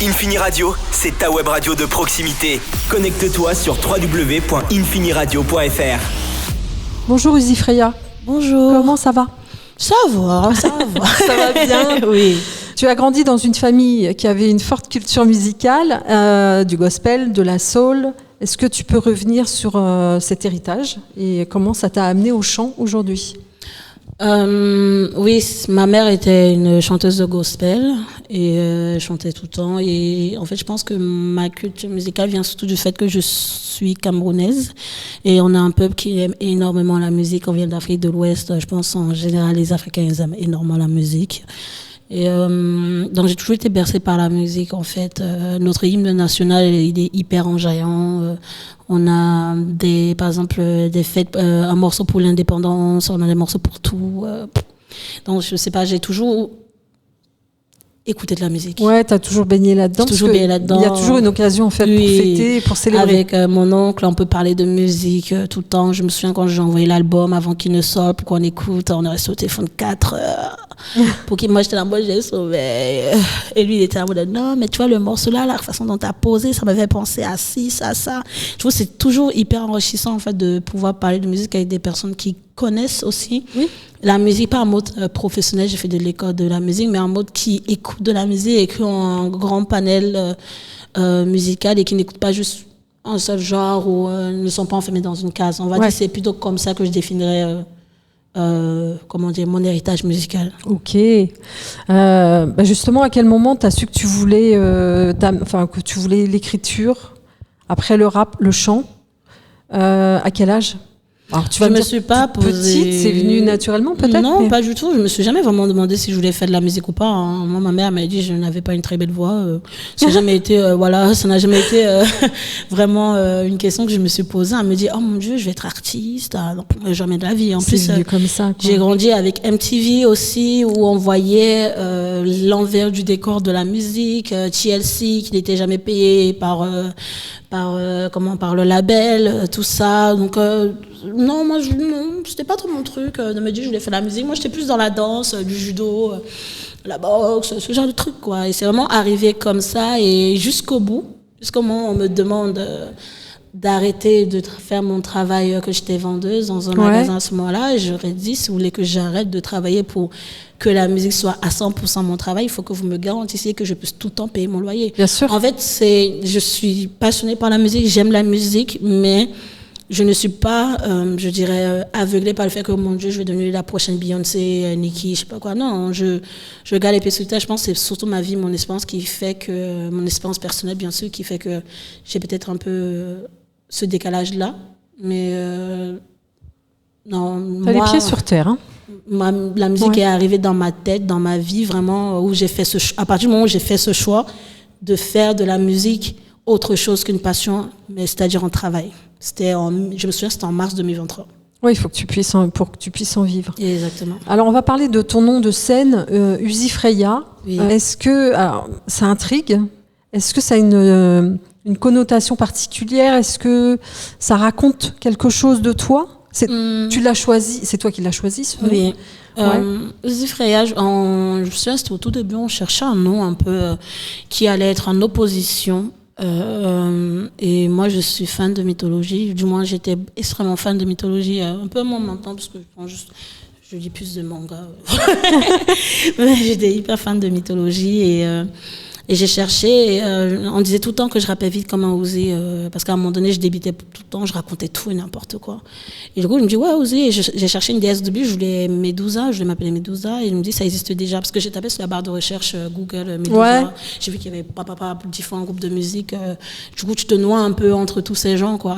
Infini Radio, c'est ta web radio de proximité. Connecte-toi sur www.infiniradio.fr. Bonjour Uzi Freya. Bonjour. Comment ça va ? Ça va. Ça va bien. Oui. Tu as grandi dans une famille qui avait une forte culture musicale, du gospel, de la soul. Est-ce que tu peux revenir sur cet héritage et comment ça t'a amené au chant aujourd'hui ? Oui, ma mère était une chanteuse de gospel et chantait tout le temps. Et en fait, je pense que ma culture musicale vient surtout du fait que je suis camerounaise et on a un peuple qui aime énormément la musique. On vient d'Afrique de l'Ouest. Je pense en général, les Africains ils aiment énormément la musique. Et donc j'ai toujours été bercée par la musique en fait. Notre hymne national il est hyper enjaillant. On a par exemple des fêtes, un morceau pour l'indépendance, on a des morceaux pour tout. Donc je sais pas, j'ai toujours écouté de la musique. Ouais, t'as toujours baigné là-dedans. Toujours baigné là-dedans. Il y a toujours une occasion en fait pour fêter, pour célébrer. Avec mon oncle, on peut parler de musique tout le temps. Je me souviens quand j'ai envoyé l'album avant qu'il ne sorte, pour qu'on écoute, on est resté au téléphone 4 heures. Pour qu'il, moi j'étais là, moi j'ai sauvé. Et lui il était là, non mais tu vois le morceau là, la façon dont t'as posé, ça m'avait pensé à ci, ça. Je trouve que c'est toujours hyper enrichissant en fait de pouvoir parler de musique avec des personnes qui connaissent aussi la musique, pas en mode professionnel, j'ai fait de l'école de la musique, mais en mode qui écoute de la musique et qui ont un grand panel musical et qui n'écoutent pas juste un seul genre ou ne sont pas enfermés dans une case. On va dire c'est plutôt comme ça que je définirais mon héritage musical. Ok. Justement, à quel moment tu as su que tu voulais, que tu voulais l'écriture, après le rap, le chant, à quel âge ? Alors, je me suis pas posée... Petite, c'est venu naturellement peut-être ? Non, pas du tout. Je me suis jamais vraiment demandé si je voulais faire de la musique ou pas. Hein. Moi, ma mère m'a dit que je n'avais pas une très belle voix. Ça n'a jamais été, ça n'a jamais été vraiment une question que je me suis posée. Elle me dit, oh mon Dieu, je vais être artiste. Ah, non, jamais de la vie. En plus, comme ça, quoi. J'ai grandi avec MTV aussi, où on voyait l'envers du décor de la musique. TLC, qui n'était jamais payé par le label, tout ça. Donc non, moi c'était pas trop mon truc de me dire que je voulais faire de la musique. Moi j'étais plus dans la danse, du judo, la boxe, ce genre de trucs quoi. Et c'est vraiment arrivé comme ça et jusqu'au moment où on me demande d'arrêter de faire mon travail, que j'étais vendeuse dans un magasin à ce moment-là, et j'aurais dit si vous voulez que j'arrête de travailler pour que la musique soit à 100% mon travail, il faut que vous me garantissiez que je puisse tout le temps payer mon loyer. Bien sûr. En fait, je suis passionnée par la musique, j'aime la musique, mais je ne suis pas, aveuglée par le fait que, mon Dieu, je vais devenir la prochaine Beyoncé, Nicki, je sais pas quoi. Non, je garde les pieds sur le terre. Je pense que c'est surtout ma vie, mon expérience mon expérience personnelle, bien sûr, qui fait que j'ai peut-être un peu ce décalage-là. Mais non, t'as les pieds sur terre, hein. La musique est arrivée dans ma tête, dans ma vie, vraiment, où j'ai fait à partir du moment où j'ai fait ce choix de faire de la musique autre chose qu'une passion, mais c'est-à-dire un travail. Je me souviens, c'était en mars 2023. Oui, il faut que tu puisses en vivre. Exactement. Alors, on va parler de ton nom de scène, Uzi Freya. Oui. Est-ce que ça intrigue ? Est-ce que ça a une connotation particulière ? Est-ce que ça raconte quelque chose de toi ? Tu l'as choisi, c'est toi qui l'as choisi, ce nom ? Oui. Uzi Freya, je me souviens, c'était au tout début, on cherchait un nom un peu qui allait être en opposition. Et moi, je suis fan de mythologie. Du moins, j'étais extrêmement fan de mythologie, un peu moins maintenant, parce que je lis plus de manga. Mais j'étais hyper fan de mythologie et j'ai cherché. On disait tout le temps que je rappais vite comme un Uzi, parce qu'à un moment donné, je débitais tout le temps, je racontais tout et n'importe quoi. Et du coup, il me dit, ouais, Uzi. Et j'ai cherché une déesse de début, je voulais Medusa, je voulais m'appeler Medusa. Et il me dit, ça existe déjà, parce que j'ai tapé sur la barre de recherche Google Medusa. Ouais. J'ai vu qu'il y avait différents groupes de musique. Du coup, tu te noies un peu entre tous ces gens, quoi.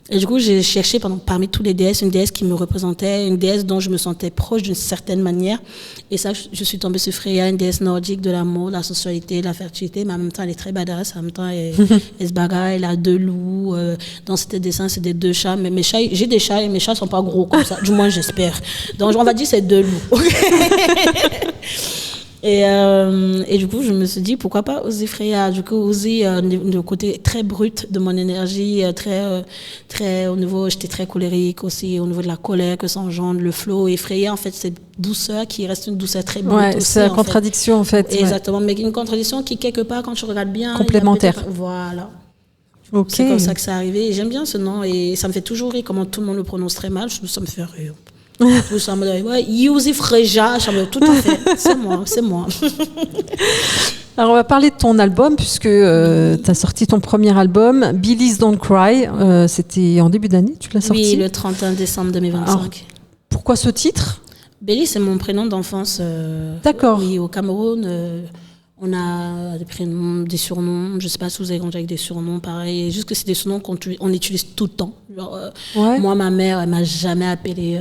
Et du coup, j'ai cherché parmi tous les déesses, une déesse qui me représentait, une déesse dont je me sentais proche d'une certaine manière. Et ça, je suis tombée sur Freya, une déesse nordique de l'amour, de la sensualité, de la fertilité, mais en même temps, elle est très badass. En même temps, elle se bagarre, elle a 2 loups. Dans cet dessin, c'est des 2 chats. Mais j'ai des chats et mes chats sont pas gros comme ça. Du moins, j'espère. Donc, on va dire c'est 2 loups. Et du coup, je me suis dit, pourquoi pas oser Freya? Du coup, oser le côté très brut de mon énergie, très au niveau, j'étais très colérique aussi, au niveau de la colère que ça engendre, le flow. Et Freya, en fait, c'est douceur qui reste une douceur très brute aussi. C'est la contradiction, en fait. Exactement, mais une contradiction qui, quelque part, quand tu regardes bien... Complémentaire. Voilà. Okay. C'est comme ça que c'est arrivé. Et j'aime bien ce nom et ça me fait toujours rire comment tout le monde le prononce très mal. Ça me fait rire. Tout ça me dit, ouais, Youzi Freja, tout à fait. C'est moi. Alors, on va parler de ton album, puisque tu as sorti ton premier album, Billy's Don't Cry. C'était en début d'année, tu l'as sorti? Oui, le 31 décembre 2025. Alors, pourquoi ce titre? Billy, c'est mon prénom d'enfance. D'accord. Oui, au Cameroun. On a des prénoms, des surnoms. Je ne sais pas si vous avez grandi avec des surnoms pareil. Juste que c'est des surnoms qu'on utilise tout le temps. Genre, moi, ma mère, elle m'a jamais appelé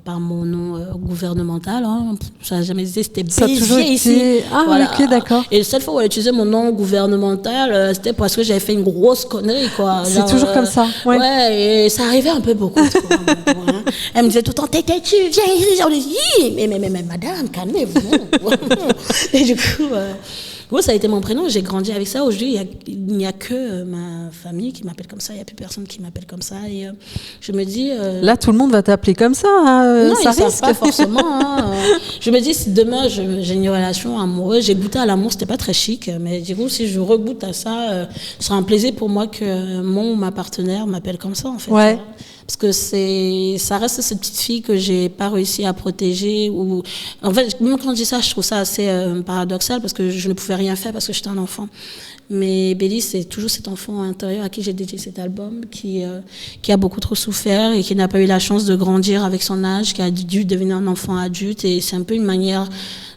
par mon nom gouvernemental. Hein. Ça n'a jamais existé. C'était Béziers ici. Ah, voilà. Ok, d'accord. Et la seule fois où elle utilisait mon nom gouvernemental, c'était parce que j'avais fait une grosse connerie, quoi. C'est toujours comme ça. Ouais, et ça arrivait un peu beaucoup. Hein. Elle me disait tout le temps, tu viens ici. On dit, mais madame, calmez-vous. Et du coup... ça a été mon prénom, j'ai grandi avec ça. Aujourd'hui, il n'y a que ma famille qui m'appelle comme ça, il n'y a plus personne qui m'appelle comme ça. Et je me dis... Là, tout le monde va t'appeler comme ça. Hein, non, ça ils ne savent pas forcément. Hein. Je me dis, si demain j'ai une relation amoureuse, j'ai goûté à l'amour, c'était pas très chic. Mais du coup, si je regoute à ça, ce sera un plaisir pour moi que mon ou ma partenaire m'appelle comme ça, en fait. Ouais. Parce que ça reste cette petite fille que j'ai pas réussi à protéger. En fait, même quand je dis ça, je trouve ça assez paradoxal parce que je ne pouvais rien faire parce que j'étais un enfant. Mais Billy, c'est toujours cet enfant intérieur à qui j'ai dédié cet album, qui a beaucoup trop souffert et qui n'a pas eu la chance de grandir avec son âge, qui a dû devenir un enfant adulte. Et c'est un peu une manière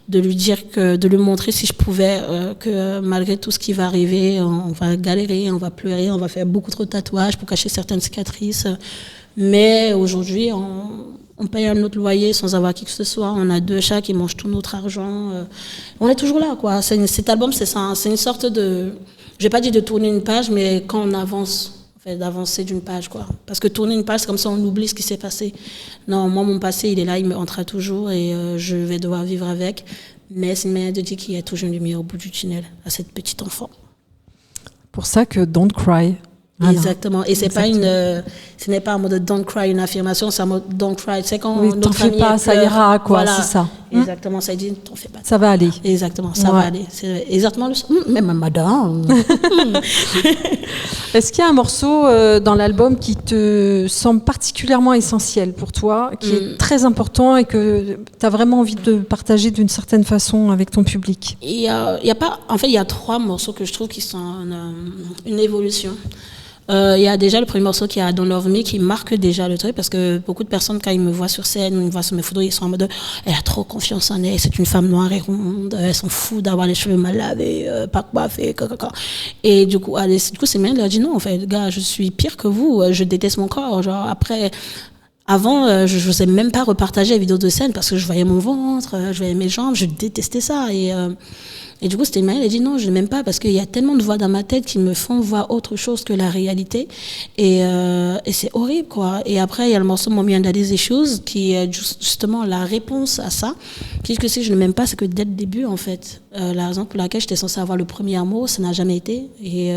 de lui dire de lui montrer si je pouvais que malgré tout ce qui va arriver, on va galérer, on va pleurer, on va faire beaucoup trop de tatouages pour cacher certaines cicatrices. Mais aujourd'hui, on paye un autre loyer sans avoir qui que ce soit. On a 2 chats qui mangent tout notre argent. On est toujours là, quoi. Cet album, c'est ça. C'est une sorte de... Je vais pas dire de tourner une page, mais quand on avance, en fait, d'avancer d'une page, quoi. Parce que tourner une page, c'est comme ça, on oublie ce qui s'est passé. Non, moi, mon passé, il est là, il me hantera toujours et je vais devoir vivre avec. Mais c'est une manière de dire qu'il y a toujours une lumière au bout du tunnel à cette petite enfant. Pour ça que Don't Cry. Voilà. Exactement. Et c'est pas ce n'est pas un mot de don't cry, une affirmation, c'est un mot don't cry. C'est quand t'en fais pas, ça ira, quoi. Voilà. C'est ça. Exactement. Ça dit, t'en fais pas. Ça va aller. Exactement. Ça va aller. C'est exactement même madame. Est-ce qu'il y a un morceau dans l'album qui te semble particulièrement essentiel pour toi, qui est très important et que tu as vraiment envie de partager d'une certaine façon avec ton public? Il y a 3 morceaux que je trouve qui sont une évolution. Il y a déjà le premier morceau qui est Don't Love Me qui marque déjà le truc parce que beaucoup de personnes quand ils me voient sur scène, ils me voient sur mes photos, ils sont en mode elle a trop confiance en elle, c'est une femme noire et ronde, elle s'en fout d'avoir les cheveux mal lavés, pas coiffés, et du coup c'est bien de leur dire non en fait gars, je suis pire que vous, je déteste mon corps, genre après avant, je n'osais même pas repartager les vidéos de scène parce que je voyais mon ventre, je voyais mes jambes, je détestais ça. Et du coup, c'était une manière, elle a dit non, je n'aime pas parce qu'il y a tellement de voix dans ma tête qui me font voir autre chose que la réalité. Et c'est horrible, quoi. Et après, il y a le morceau Mommy and Daddy's Issues qui est justement la réponse à ça. Qui dit que si je ne m'aime pas, c'est que dès le début, en fait, la raison pour laquelle j'étais censée avoir le premier amour, ça n'a jamais été. Et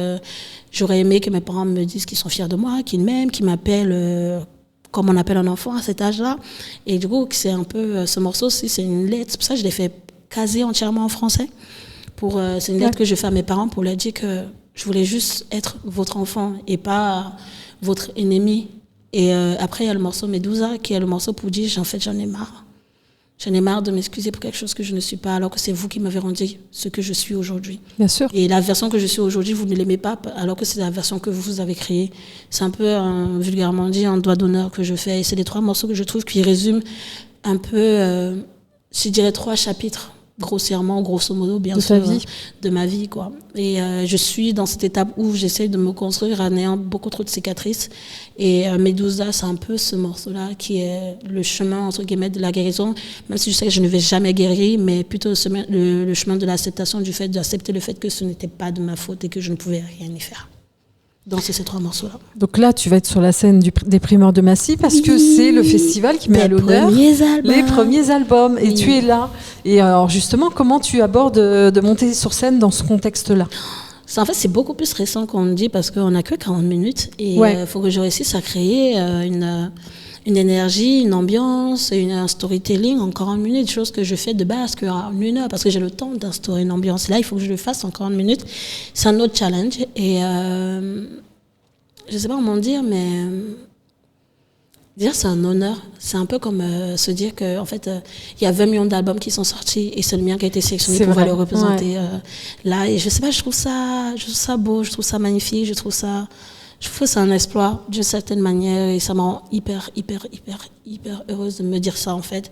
j'aurais aimé que mes parents me disent qu'ils sont fiers de moi, qu'ils m'aiment, qu'ils m'appellent... comme on appelle un enfant à cet âge-là. Et du coup, c'est un peu... Ce morceau aussi, c'est une lettre. C'est pour ça que je l'ai fait quasi entièrement en français. C'est une lettre que je fais à mes parents pour leur dire que je voulais juste être votre enfant et pas votre ennemi. Et après, il y a le morceau Medusa, qui est le morceau pour dire, en fait, j'en ai marre. J'en ai marre de m'excuser pour quelque chose que je ne suis pas, alors que c'est vous qui m'avez rendu ce que je suis aujourd'hui. Bien sûr. Et la version que je suis aujourd'hui, vous ne l'aimez pas, alors que c'est la version que vous avez créée. C'est un peu, vulgairement dit, un doigt d'honneur que je fais. Et c'est les 3 morceaux que je trouve qui résument un peu, je dirais 3 chapitres, grossièrement, grosso modo, bien sûr, de ma vie, quoi. Et je suis dans cette étape où j'essaie de me construire en ayant beaucoup trop de cicatrices. Et Medusa, c'est un peu ce morceau-là qui est le chemin, entre guillemets, de la guérison. Même si je sais que je ne vais jamais guérir, mais plutôt le chemin de l'acceptation, du fait d'accepter le fait que ce n'était pas de ma faute et que je ne pouvais rien y faire. danser ces 3 morceaux-là. Donc là, tu vas être sur la scène des Primeurs de Massy parce que c'est le festival qui met à l'honneur les premiers albums. Et tu es là. Et alors justement, comment tu abordes de monter sur scène dans ce contexte-là? En fait, c'est beaucoup plus récent qu'on le dit parce qu'on n'a que 40 minutes. Et il faut que je réussisse à créer une énergie, une ambiance, un storytelling en 40 minutes, chose que je fais de base qu'en 1 heure, parce que j'ai le temps d'instaurer une ambiance. Là, il faut que je le fasse en 40 minutes. C'est un autre challenge. Et je ne sais pas comment dire, mais dire c'est un honneur. C'est un peu comme se dire qu'en fait, il y a 20 millions d'albums qui sont sortis et c'est le mien qui a été sélectionné pour le représenter là. Et je ne sais pas, je trouve ça beau, je trouve ça magnifique, je trouve que c'est un exploit d'une certaine manière et ça me rend hyper heureuse de me dire ça en fait.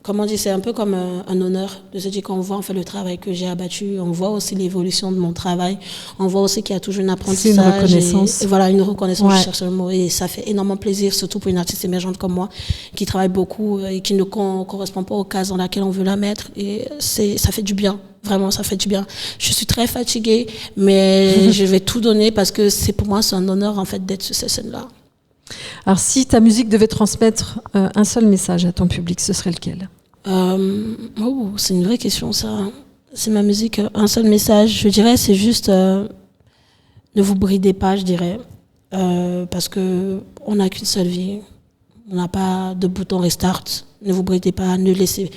Comme on dit, c'est un peu comme un honneur de se dire qu'on voit en fait le travail que j'ai abattu, on voit aussi l'évolution de mon travail, on voit aussi qu'il y a toujours un apprentissage. C'est une reconnaissance. Et voilà, une reconnaissance, je cherche le mot, et ça fait énormément plaisir, surtout pour une artiste émergente comme moi, qui travaille beaucoup et qui ne correspond pas aux cases dans lesquelles on veut la mettre, et ça fait du bien. Vraiment, ça fait du bien. Je suis très fatiguée, mais je vais tout donner parce que pour moi, c'est un honneur en fait d'être sur cette scène-là. Alors, si ta musique devait transmettre un seul message à ton public, ce serait lequel? C'est une vraie question, ça. C'est ma musique, un seul message. Je dirais, c'est juste ne vous bridez pas, je dirais. Parce qu'on n'a qu'une seule vie. On n'a pas de bouton restart. Ne vous bridez pas, ne laissez...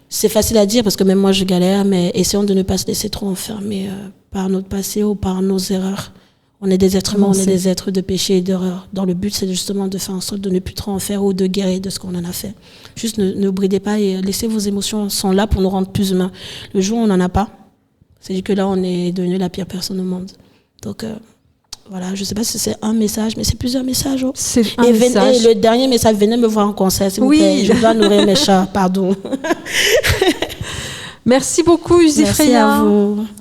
C'est facile à dire parce que même moi je galère, mais essayons de ne pas se laisser trop enfermer par notre passé ou par nos erreurs. On est des êtres humains, on est des êtres de péché et d'erreur. Dans le but, c'est justement de faire en sorte de ne plus trop en faire ou de guérir de ce qu'on en a fait. Juste ne bridez pas et laissez vos émotions, sont là pour nous rendre plus humains. Le jour où on n'en a pas, c'est dit que là on est devenu la pire personne au monde. Donc voilà, je ne sais pas si c'est un message, mais c'est plusieurs messages. C'est un message. Et le dernier message, venez me voir en concert, s'il vous plaît. Je dois nourrir mes chats, pardon. Merci beaucoup, Uzi Freya. Merci à vous.